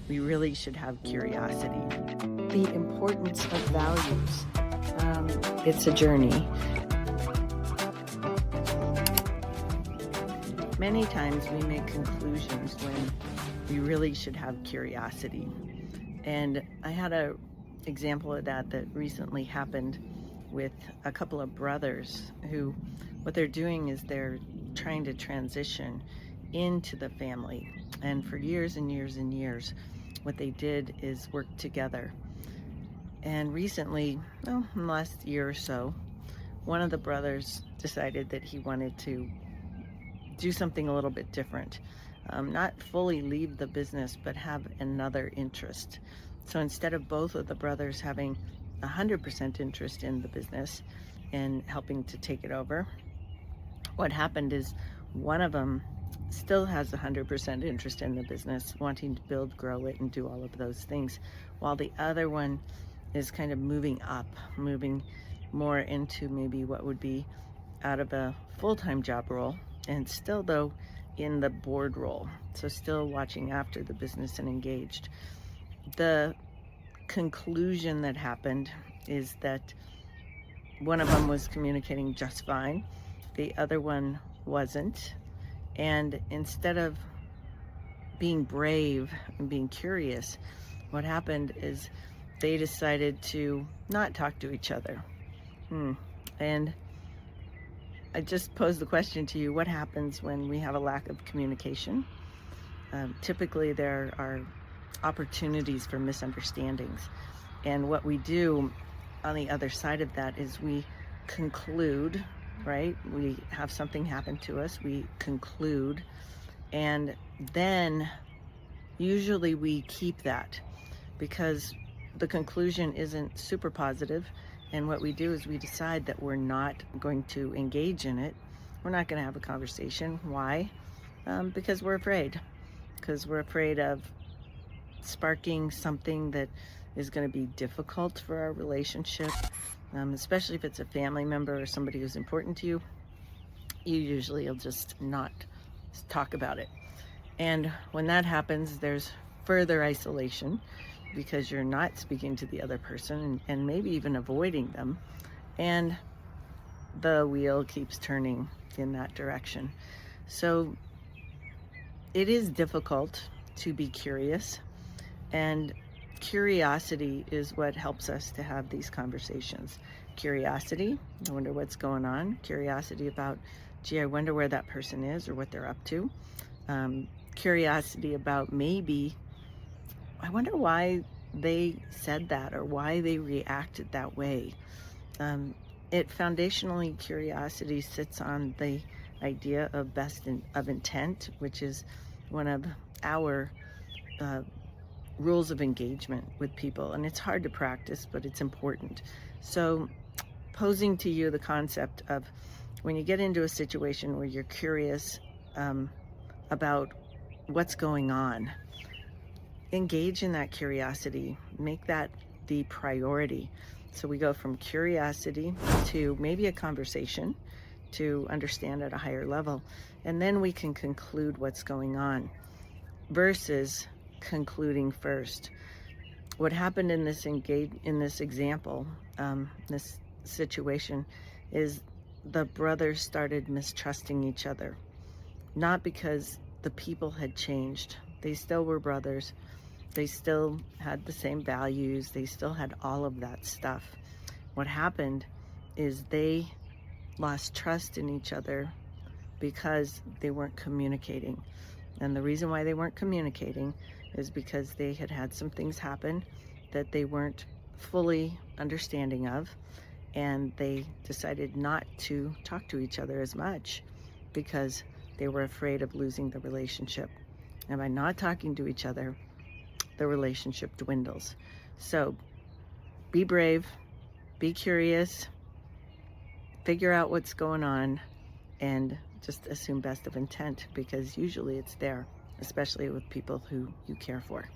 we really should have curiosity. The importance of values. It's a journey. Many times we make conclusions when we really should have curiosity. And I had a example of that recently happened with a couple of brothers who, what they're doing is they're trying to transition into the family. And for years and years and years, what they did is work together. And recently, in the last year or so, one of the brothers decided that he wanted to do something a little bit different. Not fully leave the business, but have another interest. So instead of both of the brothers having 100% interest in the business and helping to take it over, what happened is one of them still has 100% interest in the business, wanting to build, grow it, and do all of those things, while the other one is kind of moving up, moving more into maybe what would be out of a full-time job role, and still though in the board role, so still watching after the business and engaged. The conclusion that happened is that one of them was communicating just fine, the other one wasn't, and instead of being brave and being curious, what happened is they decided to not talk to each other. And I just posed the question to you, what happens when we have a lack of communication? Typically there are opportunities for misunderstandings. And what we do on the other side of that is we conclude, right? We have something happen to us, we conclude, and then usually we keep that because the conclusion isn't super positive. And what we do is we decide that we're not going to engage in it. We're not going to have a conversation. Why? Because we're afraid. Because we're afraid of sparking something that is going to be difficult for our relationship, especially if it's a family member or somebody who's important to you. You usually will just not talk about it. And when that happens, there's further isolation because you're not speaking to the other person and maybe even avoiding them. And the wheel keeps turning in that direction. So it is difficult to be curious, and curiosity is what helps us to have these conversations. Curiosity, I wonder what's going on. Curiosity about, gee, I wonder where that person is or what they're up to. Curiosity about maybe, I wonder why they said that or why they reacted that way. Foundationally, curiosity sits on the idea of of intent, which is one of our rules of engagement with people. And it's hard to practice, but it's important. So posing to you the concept of when you get into a situation where you're curious about what's going on, engage in that curiosity, make that the priority. So we go from curiosity to maybe a conversation to understand at a higher level, and then we can conclude what's going on versus concluding first. What happened in this example, this situation, is the brothers started mistrusting each other, not because the people had changed. They still were brothers. They still had the same values. They still had all of that stuff. What happened is they lost trust in each other because they weren't communicating. And the reason why they weren't communicating is because they had had some things happen that they weren't fully understanding of, and they decided not to talk to each other as much because they were afraid of losing the relationship. And by not talking to each other, the relationship dwindles. So be brave, be curious, figure out what's going on, and just assume best of intent, because usually it's there, especially with people who you care for.